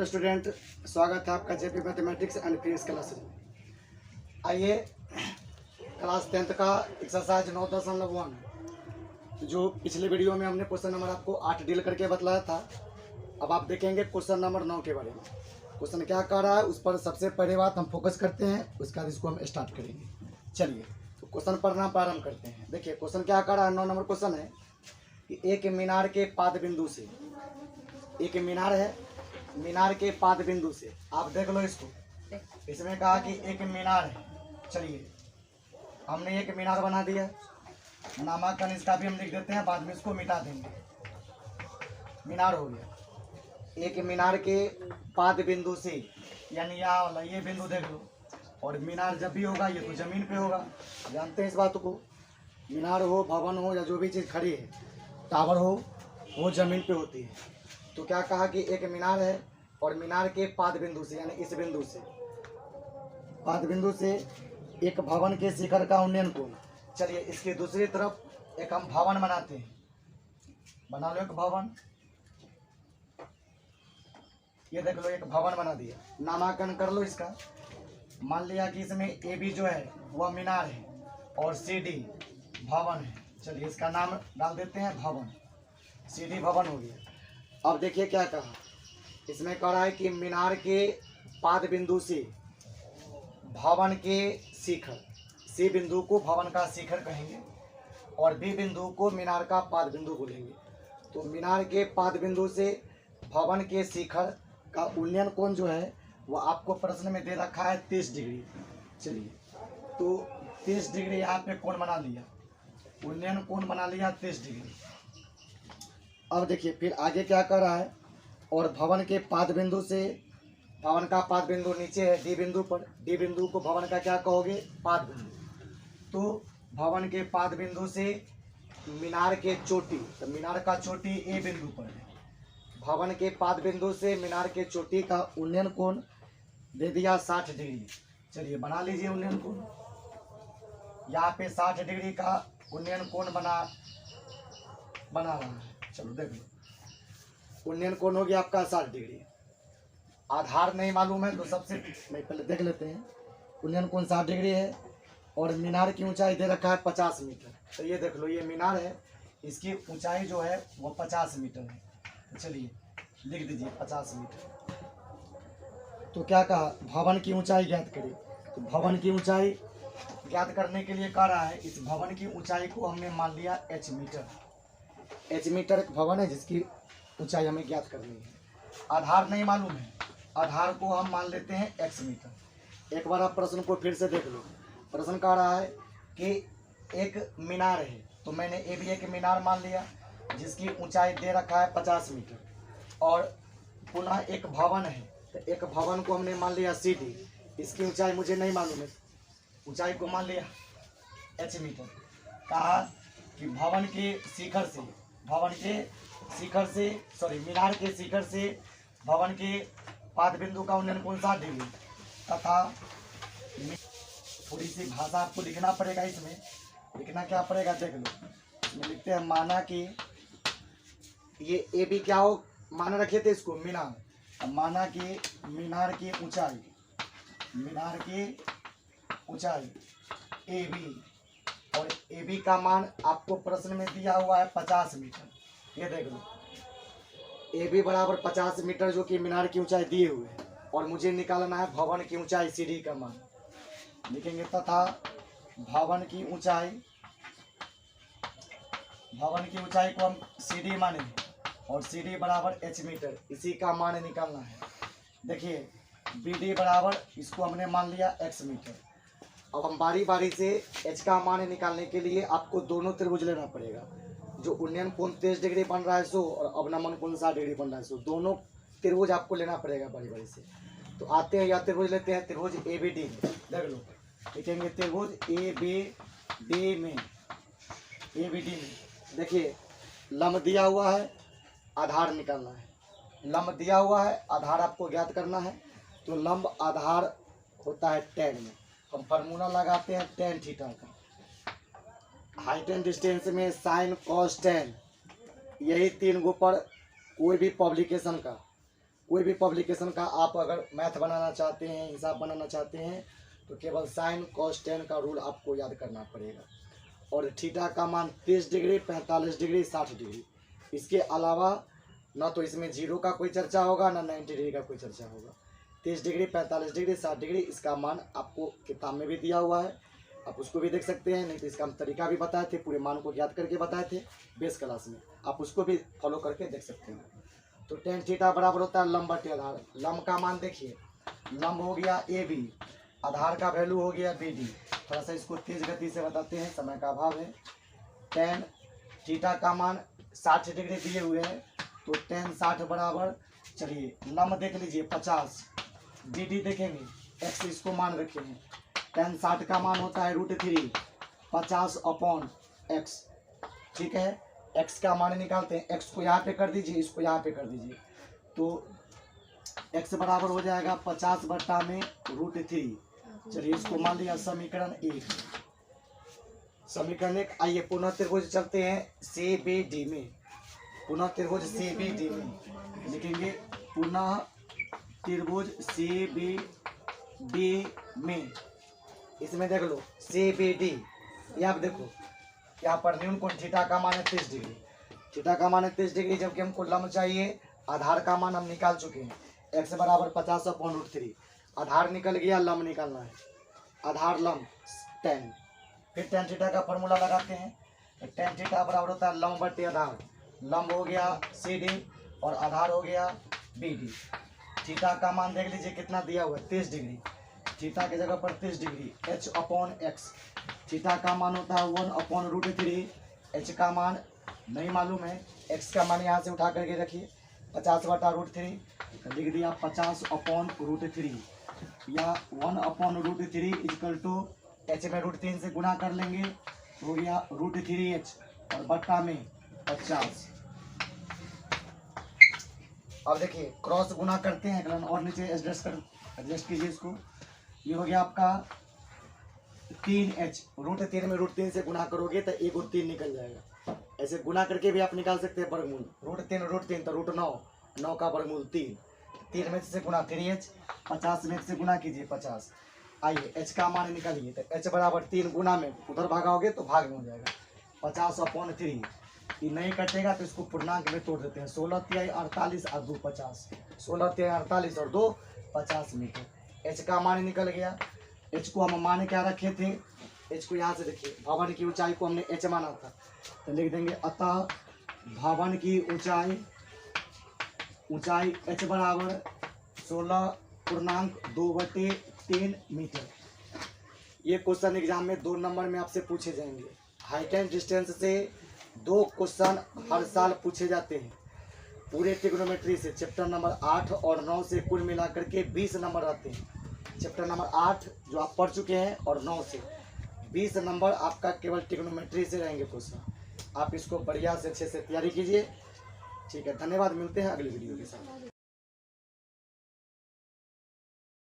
Dear student, स्वागत है आपका JP mathematics and physics class में। आइए क्लास 10th का एक्सरसाइज 9.1 जो पिछले वीडियो में हमने क्वेश्चन नंबर आपको 8 डील करके बतलाया था। अब आप देखेंगे क्वेश्चन नंबर 9 के बारे में। क्वेश्चन क्या कह रहा है उस पर सबसे पहले बात हम फोकस करते हैं, उसके बाद इसको हम स्टार्ट करेंगे। चलिए तो क्वेश्चन पढ़ना प्रारंभ करते हैं। देखिए क्वेश्चन क्या कह रहा है, 9 नंबर क्वेश्चन है कि एक मीनार के पाद बिंदु से, एक मीनार है, मीनार के पाद बिंदु से आप देख लो इसको। इसमें कहा कि एक मीनार है। चलिए हमने एक मीनार बना दिया, नामांकन इसका भी हम लिख देते हैं, बाद में इसको मिटा देंगे। मीनार हो गया। एक मीनार के पाद बिंदु से, यानी यहाँ वाला ये बिंदु देख लो। और मीनार जब भी होगा ये तो जमीन पे होगा, जानते हैं इस बात को। मीनार हो, भवन हो, या जो भी चीज़ खड़ी है, टावर हो, वो जमीन पे होती है। तो क्या कहा कि एक मीनार है और मीनार के पाद बिंदु से, यानी इस बिंदु से, पाद बिंदु से एक भवन के शिखर का उन्नयन कोण। चलिए इसकी दूसरी तरफ एक हम भवन बनाते हैं। बना लो एक भवन, ये देख लो एक भवन बना दिया। नामांकन कर लो इसका। मान लिया कि इसमें ए बी जो है वह मीनार है और सी डी भवन है। चलिए इसका नाम डाल देते हैं भवन, सी डी भवन हो गया। अब देखिए क्या कहा, इसमें कह रहा है कि मीनार के पाद बिंदु से भवन के शिखर, सी बिंदु को भवन का शिखर कहेंगे और बी बिंदु को मीनार का पाद बिंदु बोलेंगे। तो मीनार के पाद बिंदु से भवन के शिखर का उन्नयन कोण जो है वो आपको प्रश्न में दे रखा है 30 डिग्री। चलिए तो 30 डिग्री यहाँ पे कोण बना लिया, उन्नयन कोण बना लिया 30 डिग्री। अब देखिए फिर आगे क्या कर रहा है, और भवन के पाद बिंदु से, भवन का पाद बिंदु नीचे है डी बिंदु पर, डी बिंदु को भवन का क्या कहोगे, पाद बिंदु। तो भवन के पाद बिंदु से मीनार के चोटी, तो मीनार का चोटी ए बिंदु पर है। भवन के पाद बिंदु से मीनार के चोटी का उन्नयन कोण दे दिया 60 डिग्री। चलिए बना लीजिए उन्नयन कोण। यहाँ पे 60 डिग्री का उन्नयन कोण बना रहा है। चलो देख लो, उन्नयन कोण हो गया आपका 60 डिग्री। आधार नहीं मालूम है तो सबसे पहले देख लेते हैं। उन्नयन कोण 60 डिग्री है और मीनार की ऊंचाई दे रखा है 50 मीटर। तो ये देख लो, ये मीनार है, इसकी ऊंचाई जो है वो 50 मीटर है। तो चलिए लिख दीजिए 50 मीटर। तो क्या कहा, भवन की ऊंचाई ज्ञात करिए। तो भवन की ऊंचाई ज्ञात करने के लिए कह रहा है, इस भवन की ऊंचाई को हमने मान लिया h मीटर। h मीटर एक भवन है जिसकी ऊंचाई हमें ज्ञात करनी है। आधार नहीं मालूम है, आधार को हम मान लेते हैं x मीटर। एक बार आप प्रश्न को फिर से देख लो। प्रश्न कह रहा है कि एक मीनार है, तो मैंने ए भी एक मीनार मान लिया जिसकी ऊंचाई दे रखा है 50 मीटर। और पुनः एक भवन है, तो एक भवन को हमने मान लिया सी डी, इसकी ऊंचाई मुझे नहीं मालूम है, ऊंचाई को मान लिया h मीटर। कहा कि भवन के शिखर से, भवन के शिखर से, सॉरी मीनार के शिखर से भवन के पाद बिंदु का उन्नयन कोण 60 डिग्री तथा, थोड़ी सी भाषा आपको लिखना पड़ेगा। इसमें लिखना क्या पड़ेगा देख लो। इसमें लिखते हैं माना कि ये ए बी क्या हो, माना रखे थे इसको मीनार। अब माना कि मीनार की ऊंचाई, मीनार की ऊंचाई ए बी, और ए बी का मान आपको प्रश्न में दिया हुआ है 50 मीटर। ये देख लो, ए बी बराबर 50 मीटर जो कि मीनार की ऊंचाई दिए हुए है, और मुझे निकालना है भवन की ऊंचाई सी डी का मान। लिखेंगे तथा भवन की ऊंचाई, भवन की ऊंचाई को हम सी डी मानेंगे और सी डी बराबर h मीटर, इसी का मान निकालना है। देखिए बी डी बराबर, इसको हमने मान लिया x मीटर। अब हम बारी बारी से h का मान निकालने के लिए आपको दोनों त्रिभुज लेना पड़ेगा। जो उन्नयन कोण 30 डिग्री बन रहा है 100 और अवनमन कोण 60 डिग्री बन रहा है 100, दोनों त्रिभुज आपको लेना पड़ेगा बारी बारी से। तो आते हैं या त्रिभुज लेते हैं, त्रिभुज ए बी डी में देख लो। लिखेंगे त्रिभुज ए बी डी में, ए बी डी में देखिए लंब दिया हुआ है, आधार निकालना है। लंब दिया हुआ है, आधार आपको ज्ञात करना है। तो लंब आधार होता है tan में, हम फार्मूला लगाते हैं tan थीटा का। हाइट एंड डिस्टेंस में साइन कॉस tan, यही 3 गो पर कोई भी पब्लिकेशन का, कोई भी पब्लिकेशन का आप अगर मैथ बनाना चाहते हैं, हिसाब बनाना चाहते हैं, तो केवल साइन कॉस टेन का रूल आपको याद करना पड़ेगा। और थीटा का मान 30 डिग्री, 45 डिग्री, 60 डिग्री। इसके अलावा ना तो इसमें जीरो का कोई चर्चा होगा, ना 90 डिग्री का कोई चर्चा होगा। 30 डिग्री, 45 डिग्री, 60 डिग्री, इसका मान आपको किताब में भी दिया हुआ है, आप उसको भी देख सकते हैं। नहीं तो इसका हम तरीका भी बताए थे, पूरे मान को याद करके बताए थे बेस क्लास में, आप उसको भी फॉलो करके देख सकते हैं। तो टेन थीटा बराबर होता है लंब बटे आधार। लंब का मान देखिए, लंब हो गया ए बी, आधार का वैल्यू हो गया बी डी। थोड़ा सा इसको तेज गति से बताते हैं, समय का अभाव है। टेन थीटा का मान 60 डिग्री दिए हुए हैं, तो टेन 60 बराबर, चलिए लंब देख लीजिए 50, बी डी देखेंगे एक्स, इसको मान रखे हैं। टेन 60 का मान होता है √3, 50 अपॉन एक्स, ठीक है। एक्स का मान निकालते हैं, एक्स को यहाँ पे कर दीजिए, इसको यहाँ पे कर दीजिए, तो एक्स बराबर हो जाएगा 50 बट्टा में √3। चलिए इसको मान लिया समीकरण 1। समीकरण 1, आइए पुनः त्रिभुज चलते हैं सी बी डी में। पुनः त्रिभुज सी बी डी में लिखेंगे, पुनः त्रिभुज सी बी डी में। इसमें देख लो सी बी डी, ये आप देखो यहाँ पर न्यून कोण थीटा का मान है 30 डिग्री, थीटा का मान है 30 डिग्री, जबकि हमको लंब चाहिए। आधार का मान हम निकाल चुके हैं, एक्स बराबर 50 अपॉन √3। आधार निकल गया, लंब निकालना है। आधार लंब टेन, फिर टेन थीटा का फॉर्मूला लगाते हैं। टेन थीटा बराबर होता है लंब बटे आधार। लंब हो गया सी डी और आधार हो गया बी डी। थीटा का मान देख लीजिए कितना दिया हुआ है 30 डिग्री, थीटा की जगह पर 30 degree, H upon x. Theta का मान होता है 1 अपॉन √3, एच का मान नहीं मालूम है, एक्स का मान यहाँ से उठा करके रखिए 50 बटा √3, लिख दिया 50 अपॉन √3, या 1 अपॉन √3 इक्वल टू एच में √3 से गुना कर लेंगे, हो गया √3h और बट्टा में 50। अब देखिए क्रॉस गुना करते हैं, और नीचे एडजस्ट कीजिए इसको। ये हो गया आपका 3h, √3 में √3 से गुना करोगे तो 1 और 3 निकल जाएगा। ऐसे गुना करके भी आप निकाल सकते हैं वर्गमूल। √3 तो √9, 9 का वर्गमूल 3, 3 में से गुना 3h, 50 में से गुना कीजिए 50। आइए h का मान निकालिए, तो h बराबर 3 गुना में उधर भागाओगे तो भाग में हो जाएगा 50 अपॉन 3। ये नहीं कटेगा तो इसको पूर्णांक में तोड़ देते हैं, 16 तिहाई 48 और 2 50, 16 तिहाई 48 और 2 50 मीटर। h का मान निकल गया। h को हम मान क्या रखे थे, h को यहाँ से देखिए, भवन की ऊंचाई को हमने h माना था, तो लिख देंगे अतः भवन की ऊंचाई h बराबर 16.2/3 मीटर। ये क्वेश्चन एग्जाम में 2 नंबर में आपसे पूछे जाएंगे। हाइट एंड डिस्टेंस से 2 क्वेश्चन हर साल पूछे जाते हैं। पूरे ट्रिग्नोमेट्री से चैप्टर नंबर 8 और 9 से कुल मिलाकर के 20 नंबर आते हैं। चैप्टर नंबर 8 जो आप पढ़ चुके हैं और 9 से 20 नंबर आपका केवल ट्रिग्नोमेट्री से रहेंगे क्वेश्चन। आप इसको बढ़िया से अच्छे से तैयारी कीजिए। ठीक है, धन्यवाद, मिलते हैं अगली वीडियो के साथ।